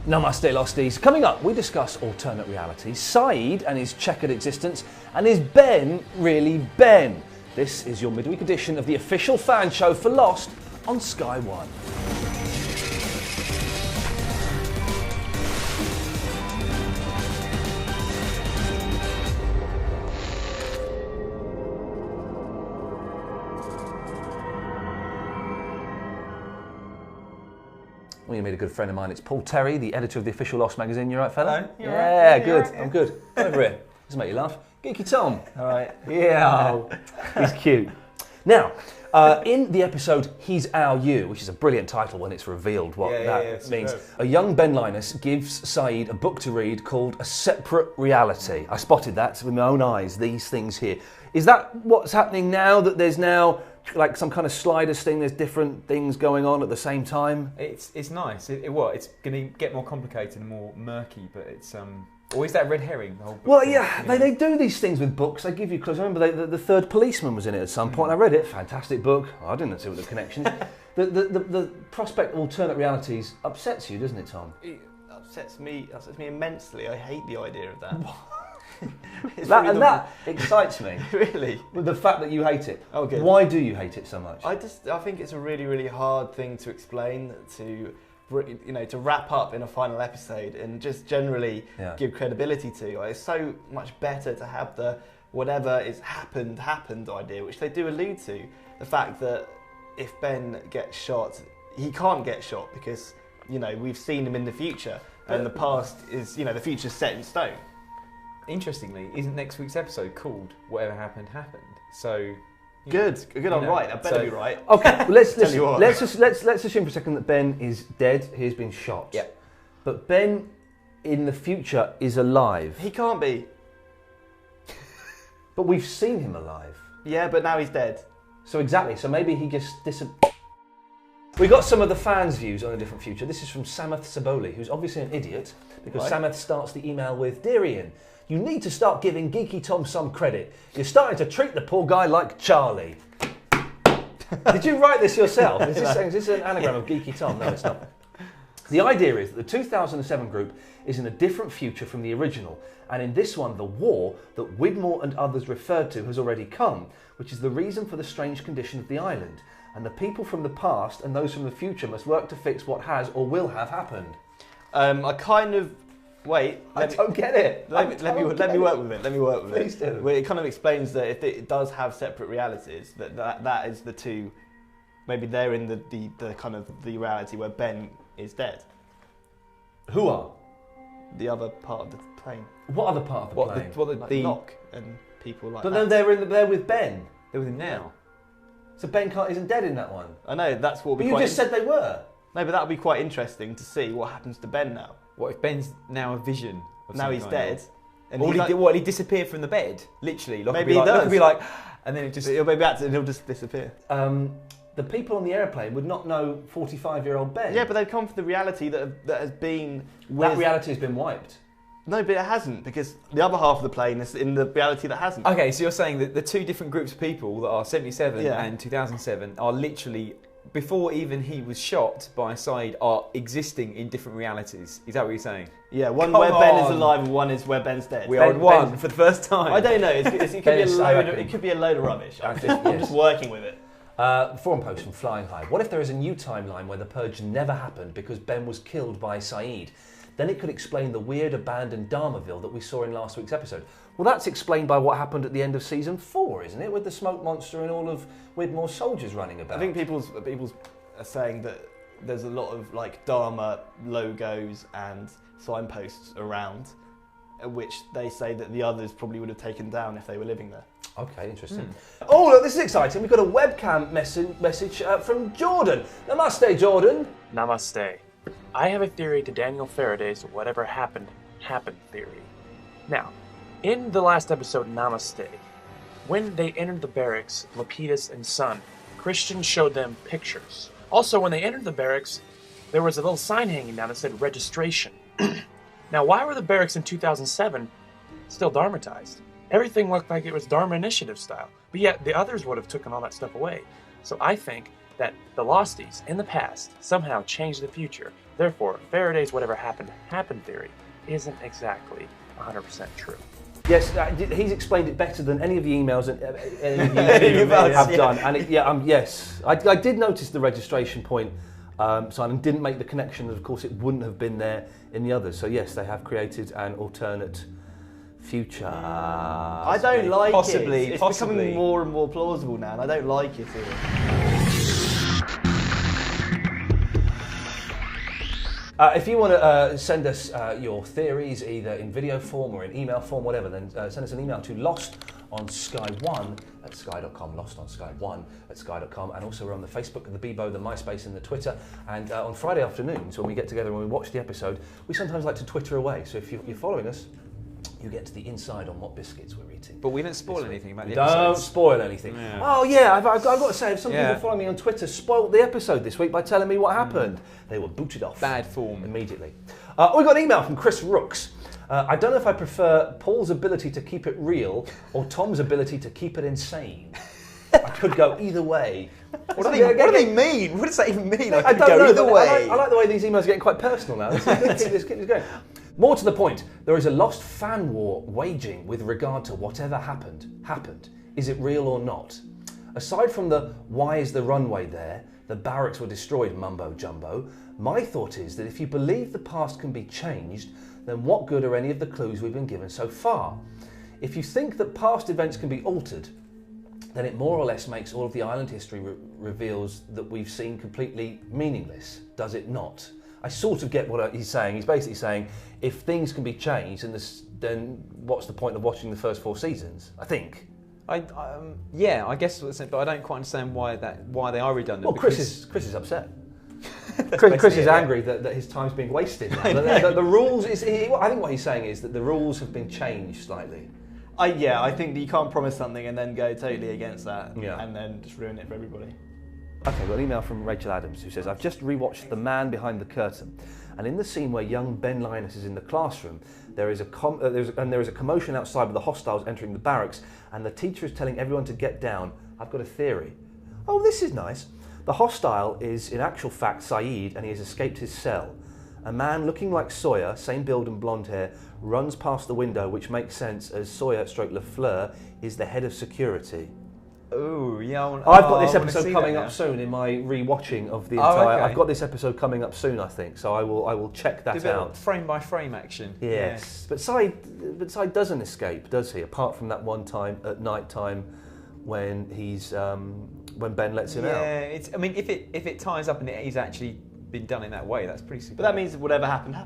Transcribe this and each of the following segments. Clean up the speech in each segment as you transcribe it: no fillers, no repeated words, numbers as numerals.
Namaste, Losties. Coming up, we discuss alternate realities, Saeed and his checkered existence, and is Ben really Ben? This is your midweek edition of the official fan show for Lost on Sky One. Well, you made a good friend of mine. It's Paul Terry, the editor of the official Lost magazine. You all right, fella? Hello. Yeah, right? good. Right, yeah. I'm good. Come over here. This will make you laugh. Geeky Tom. All right. Yeah. He's cute. Now, in the episode He's Our You, which is a brilliant title when it's revealed what that means, a young Ben Linus gives Saeed a book to read called A Separate Reality. I spotted that with my own eyes, these things here. Is that what's happening now, that there's now like some kind of sliders thing, there's different things going on at the same time? It's nice. It's going to get more complicated and more murky, but it's or is that red herring? The whole book Well, thing, yeah, you know? they do these things with books. They give you clues. I remember the Third Policeman was in it at some point. I read it. Fantastic book. I didn't see what the connection is. The prospect of alternate realities upsets you, doesn't it, Tom? It upsets me immensely. I hate the idea of that. That excites me. Really? With the fact that you hate it. Oh, good. Why do you hate it so much? I think it's a really, really hard thing to explain, to wrap up in a final episode and just generally give credibility to. It's so much better to have the whatever is happened idea, which they do allude to. The fact that if Ben gets shot, he can't get shot because, we've seen him in the future and the past is, the future's set in stone. Interestingly, isn't next week's episode called Whatever Happened Happened? So Good. I'm right. I better be right. Okay, well, let's Let's assume for a second that Ben is dead. He's been shot. Yeah. But Ben, in the future, is alive. He can't be. But we've seen him alive. Yeah, but now he's dead. So exactly. So maybe he just We got some of the fans' views on a different future. This is from Samath Saboli, who's obviously an idiot because Samath starts the email with, "Dear Ian, you need to start giving Geeky Tom some credit. You're starting to treat the poor guy like Charlie." Did you write this yourself? Is this an anagram of Geeky Tom? No, it's not. The idea is that the 2007 group is in a different future from the original, and in this one, the war that Widmore and others referred to has already come, which is the reason for the strange condition of the island. And the people from the past and those from the future must work to fix what has or will have happened. Wait. I don't get it. Let me work with it. Please do. Well, it kind of explains that if it does have separate realities, that is the two. Maybe they're in the kind of the reality where Ben is dead. Who are? The other part of the plane. What other part of the plane? Like Locke and people like that. But then they're with Ben. They're with him now. So Ben isn't dead in that one. I know, that's what But you just said they were. No, but that would be quite interesting to see what happens to Ben now. What if Ben's now a vision? Now he's dead. And he disappeared from the bed, literally. Maybe he does. Could be like, and then it just... He'll be back and he'll just disappear. The people on the airplane would not know 45-year-old Ben. Yeah, but they've come from the reality that has been... That reality has been wiped. No, but it hasn't, because the other half of the plane is in the reality that hasn't. Okay, so you're saying that the two different groups of people that are 77 and 2007 are literally, before even he was shot by Saeed, are existing in different realities. Is that what you're saying? Yeah, one where Ben is alive and one is where Ben's dead. We are in one for the first time. I don't know, it could be a load of rubbish. I'm just working with it. Forum post from Flying High. What if there is a new timeline where the purge never happened because Ben was killed by Saeed? Then it could explain the weird abandoned Dharmaville that we saw in last week's episode. Well, that's explained by what happened at the end of season 4, isn't it? With the smoke monster and all of Widmore's soldiers running about. I think people are saying that there's a lot of like Dharma logos and signposts around, which they say that the others probably would have taken down if they were living there. Okay, interesting. Oh, look, this is exciting. We've got a webcam message from Jordan. Namaste, Jordan. Namaste. I have a theory to Daniel Faraday's whatever happened theory. Now, in the last episode, Namaste, when they entered the barracks, Lapidus and Son, Christian showed them pictures. Also, when they entered the barracks, there was a little sign hanging down that said registration. Now, why were the barracks in 2007 still Dharmatized? Everything looked like it was Dharma Initiative style. But yet the others would have taken all that stuff away. So I think that the Losties in the past somehow changed the future. Therefore, Faraday's whatever happened theory isn't exactly 100% true. Yes, he's explained it better than any of the emails that any of you have done. And yes, I did notice the registration point, Simon, didn't make the connection. Of course, it wouldn't have been there in the others. So yes, they have created an alternate future. I don't like it. It's becoming more and more plausible now, and I don't like it either. If you want to send us your theories, either in video form or in email form, whatever, then send us an email to lostonsky1@sky.com, lostonsky1@sky.com, and also we're on the Facebook, the Bebo, the MySpace, and the Twitter. And on Friday afternoons, when we get together and we watch the episode, we sometimes like to Twitter away. So if you're following us, you get to the inside on what biscuits we're eating. But we don't spoil anything about the episode. Don't spoil anything. Yeah. Oh yeah, I've got to say, if some people following me on Twitter spoiled the episode this week by telling me what happened. They were booted off. Bad form. Immediately. We got an email from Chris Rooks. I don't know if I prefer Paul's ability to keep it real or Tom's ability to keep it insane. I could go either way. What do they mean? What does that even mean? I don't know. Either way. I like the way these emails are getting quite personal now. Let's keep this going. More to the point, there is a lost fan war waging with regard to whatever happened. Is it real or not? Aside from the why is the runway there, the barracks were destroyed mumbo jumbo, my thought is that if you believe the past can be changed, then what good are any of the clues we've been given so far? If you think that past events can be altered, then it more or less makes all of the island history reveals that we've seen completely meaningless, does it not? I sort of get what he's saying. He's basically saying, if things can be changed, then what's the point of watching the first 4 seasons? I think. I guess, but I don't quite understand why they are redundant. Well, Chris is upset. Chris is angry that his time's being wasted. The rules I think what he's saying is that the rules have been changed slightly. I think that you can't promise something and then go totally against that and then just ruin it for everybody. Okay, we've got an email from Rachel Adams who says, I've just rewatched The Man Behind the Curtain, and in the scene where young Ben Linus is in the classroom, there is a commotion outside with the hostiles entering the barracks, and the teacher is telling everyone to get down. I've got a theory. Oh, this is nice. The hostile is in actual fact Saeed, and he has escaped his cell. A man looking like Sawyer, same build and blonde hair, runs past the window, which makes sense as Sawyer/Lafleur is the head of security. Oh, yeah. I've got this episode coming up soon in my re-watching of the entire. Okay. I've got this episode coming up soon, I think. So I will check that out. Frame by frame action. Yes, but Saeed doesn't escape, does he? Apart from that one time at night time when when Ben lets him out. Yeah, I mean, if it ties up and he's actually been done in that way, that's pretty super. But that means whatever happened.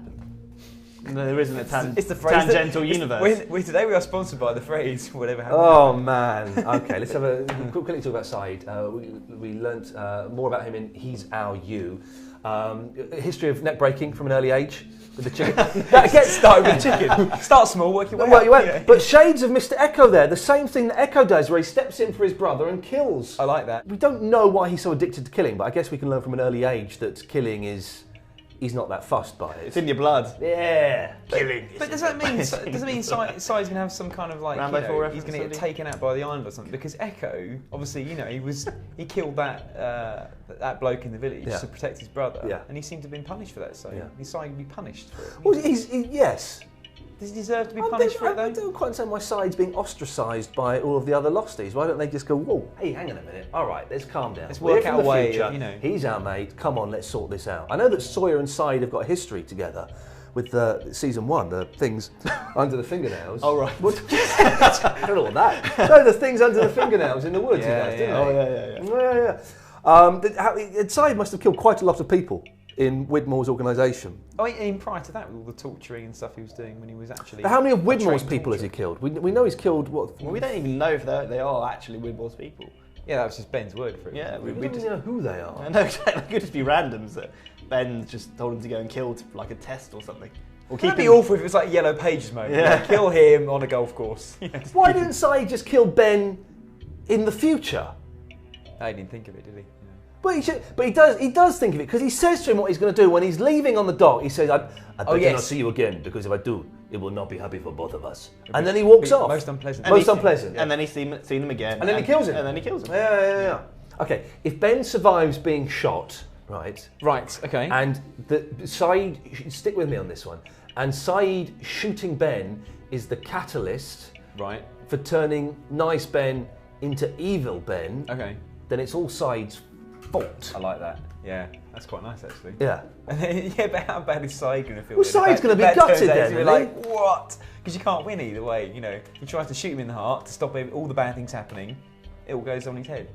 No, there isn't a tangential universe. Today we are sponsored by the phrase "whatever happened." Oh man! Okay, let's quickly talk about Saeed. We learnt more about him in "He's Our You." History of neck breaking from an early age with the chicken. That gets started with the chicken. Start small, work your way up. Yeah. But shades of Mr. Echo there. The same thing that Echo does, where he steps in for his brother and kills. I like that. We don't know why he's so addicted to killing, but I guess we can learn from an early age that killing is. He's not that fussed by it. It's in your blood. Yeah. Killing. But does that mean Saeed's going to have some kind of like, he's going to get taken out by the island or something? Because Echo, obviously, he killed that bloke in the village to protect his brother, and he seemed to have been punished for that. So he's starting to be punished for it. Well, yes. Does he deserve to be punished for it though? I don't quite understand why Saeed's being ostracised by all of the other Losties. Why don't they just go, whoa, hey, hang on a minute. All right, let's calm down. Let's work out a way. He's our mate. Come on, let's sort this out. I know that Sawyer and Saeed have got a history together with season 1, the things under the fingernails. Oh, right. I don't know what that. No, the things under the fingernails in the woods. Saeed must have killed quite a lot of people in Widmore's organisation. Oh, in prior to that, with all the torturing and stuff he was doing when he was actually. How many of Widmore's people has he killed? We know he's killed what? Well, we don't even know if they are actually Widmore's people. Yeah, that was just Ben's word for it. Yeah, we don't even know who they are. I know, exactly. It could just be randoms that Ben just told him to go and kill for like a test or something. It'd be awful if it was like Yellow Pages mode. Yeah. Kill him on a golf course. Why didn't Saeed just kill Ben in the future? I didn't think of it, did he? But he does think of it, because he says to him what he's going to do when he's leaving on the dock. He says, I better not see you again, because if I do, it will not be happy for both of us. And then he walks off. Most unpleasant. And then he's seen him again. And then he kills him. Yeah. Okay, if Ben survives being shot, right, okay. And Saeed, stick with me on this one, and Saeed shooting Ben is the catalyst for turning nice Ben into evil Ben, then it's all Saeed's fault. I like that. Yeah, that's quite nice actually. Yeah. Yeah, but how bad is Saeed going to feel? Well, Saeed's going to be gutted then. He'll be like, what? Because you can't win either way. You know, he tries to shoot him in the heart to stop all the bad things happening. It all goes on his head.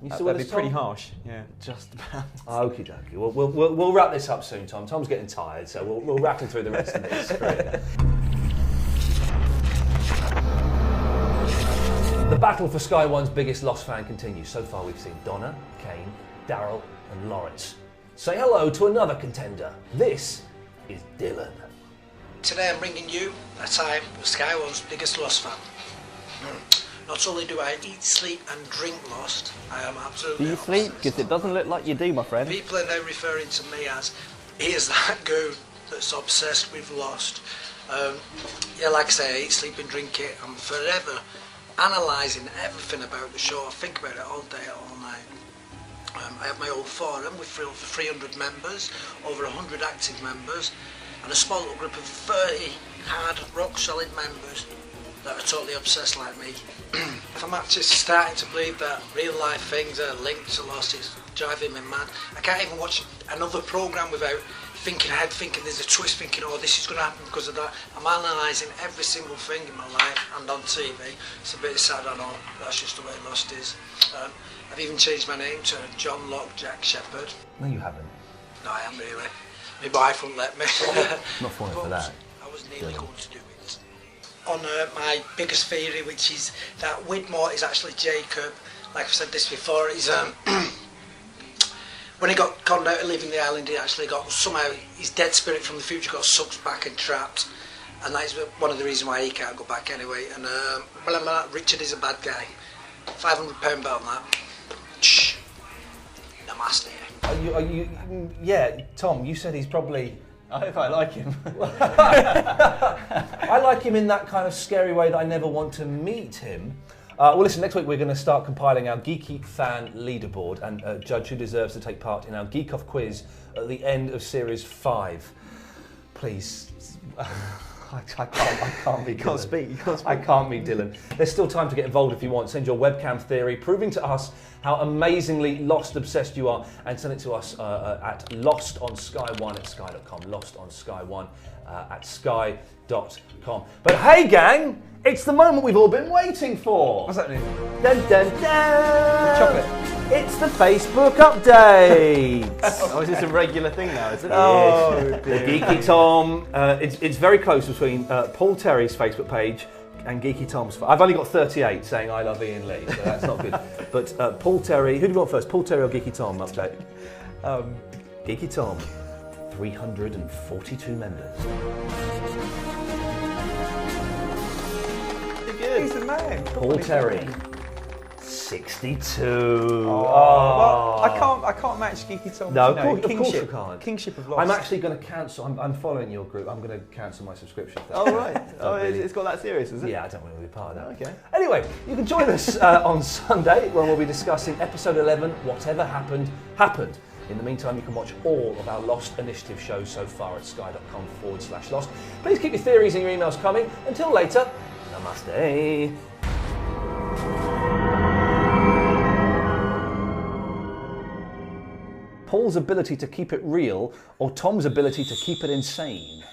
That'd be pretty harsh. Yeah. Just about. Okie dokie. We'll wrap this up soon, Tom. Tom's getting tired, so we'll rattle through the rest of this. The battle for Sky One's biggest Lost fan continues. So far we've seen Donna, Kane, Daryl and Lawrence. Say hello to another contender. This is Dylan. Today I'm bringing you a time with Sky One's biggest Lost fan. Not only do I eat, sleep and drink Lost, I am absolutely Do you sleep? Because it doesn't look like you do, my friend. People are now referring to me as, he is that goon that's obsessed with Lost. Yeah, like I say, I eat, sleep and drink it. I'm forever analysing everything about the show. I think about it all day, all night. I have my own forum with 300 members, over 100 active members, and a small little group of 30 hard, rock-solid members that are totally obsessed like me. I'm actually starting to believe that real-life things are linked to Lost. It's driving me mad. I can't even watch another programme without thinking ahead, thinking there's a twist, thinking, oh, this is going to happen because of that. I'm analysing every single thing in my life and on TV. It's a bit sad, I know. That's just the way Lost is. I've even changed my name to John Locke Jack Shepherd. No, you haven't. No, I am really. My wife wouldn't let me. Not falling for that. I was nearly going to do it. On my biggest theory, which is that Widmore is actually Jacob. Like I've said this before, he's when he got conned out of leaving the island, he actually got somehow his dead spirit from the future got sucked back and trapped, and that's one of the reasons why he can't go back anyway. And Richard is a bad guy. £500 bet on that. Shh. Namaste. Are you? Yeah, Tom. You said he's probably. I hope I like him. I like him in that kind of scary way that I never want to meet him. Well, listen, next week we're going to start compiling our Geeky fan leaderboard and judge who deserves to take part in our Geek Off quiz at the end of Series 5. Please. I can't be Dylan. You can't speak. I can't be Dylan. There's still time to get involved if you want. Send your webcam theory proving to us how amazingly Lost obsessed you are, and send it to us at lostonsky1 at sky.com. Lostonsky1 at sky.com. But hey, gang, it's the moment we've all been waiting for. What's happening? Dun dun dun! Chocolate. It's the Facebook update. Oh, is this a regular thing now, is it? Oh, the Geeky Tom. It's very close between Paul Terry's Facebook page and Geeky Tom's. I've only got 38 saying I love Ian Lee, so that's not good. But Paul Terry, who do you want first? Paul Terry or Geeky Tom update? Geeky Tom, 342 members. He's the man. Paul Terry, 62. Well, I can't match Geeky Tom. No, of course you can't. Kingship of Lost. I'm actually going to cancel. I'm following your group. I'm going to cancel my subscription. Oh right. It's got that serious, is it? Yeah, I don't want to be part of that. Okay. Anyway, you can join us on Sunday when we'll be discussing episode 11. Whatever happened, happened. In the meantime, you can watch all of our Lost Initiative shows so far at sky.com/Lost. Please keep your theories and your emails coming. Until later, namaste. Paul's ability to keep it real or Tom's ability to keep it insane?